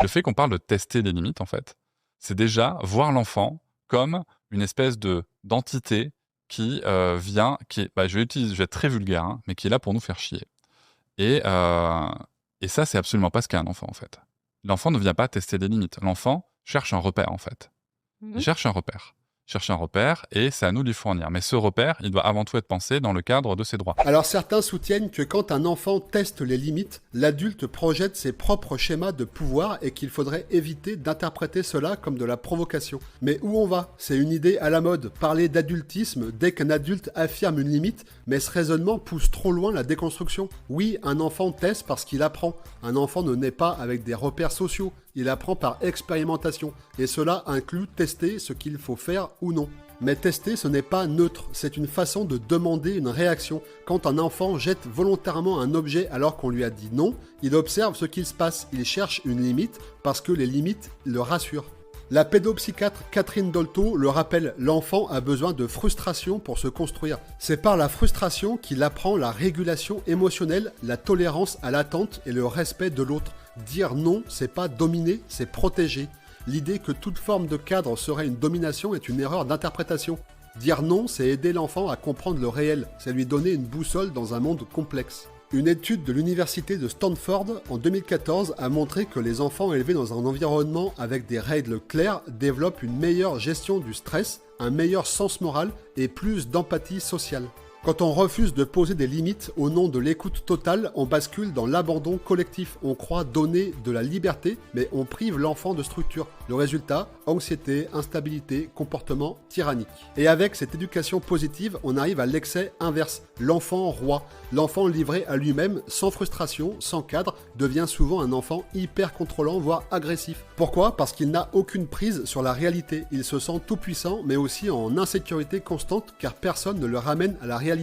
Le fait qu'on parle de tester des limites, en fait, c'est déjà voir l'enfant comme une espèce d'entité qui, vient, qui est je vais être très vulgaire, hein, mais qui est là pour nous faire chier et heu et ça, c'est absolument pas ce qu'est un enfant, en fait. L'enfant ne vient pas tester des limites. L'enfant cherche un repère, en fait. Il Mmh. cherche un repère. Cherche un repère et c'est à nous de lui fournir. Mais ce repère, il doit avant tout être pensé dans le cadre de ses droits. Alors certains soutiennent que quand un enfant teste les limites, l'adulte projette ses propres schémas de pouvoir et qu'il faudrait éviter d'interpréter cela comme de la provocation. Mais où on va? C'est une idée à la mode, parler d'adultisme dès qu'un adulte affirme une limite, mais ce raisonnement pousse trop loin la déconstruction. Oui, un enfant teste parce qu'il apprend. Un enfant ne naît pas avec des repères sociaux, il apprend par expérimentation, et cela inclut tester ce qu'il faut faire ou non. Mais tester, ce n'est pas neutre, c'est une façon de demander une réaction. Quand un enfant jette volontairement un objet alors qu'on lui a dit non, il observe ce qu'il se passe, il cherche une limite parce que les limites le rassurent. La pédopsychiatre Catherine Dolto le rappelle, l'enfant a besoin de frustration pour se construire. C'est par la frustration qu'il apprend la régulation émotionnelle, la tolérance à l'attente et le respect de l'autre. Dire non, c'est pas dominer, c'est protéger. L'idée que toute forme de cadre serait une domination est une erreur d'interprétation. Dire non, c'est aider l'enfant à comprendre le réel, c'est lui donner une boussole dans un monde complexe. Une étude de l'université de Stanford en 2014 a montré que les enfants élevés dans un environnement avec des règles claires développent une meilleure gestion du stress, un meilleur sens moral et plus d'empathie sociale. Quand on refuse de poser des limites au nom de l'écoute totale, on bascule dans l'abandon collectif. On croit donner de la liberté, mais on prive l'enfant de structure. Le résultat, anxiété, instabilité, comportement tyrannique. Et avec cette éducation positive, on arrive à l'excès inverse. L'enfant roi. L'enfant livré à lui-même, sans frustration, sans cadre, devient souvent un enfant hyper contrôlant, voire agressif. Pourquoi? Parce qu'il n'a aucune prise sur la réalité. Il se sent tout puissant, mais aussi en insécurité constante, car personne ne le ramène à la réalité.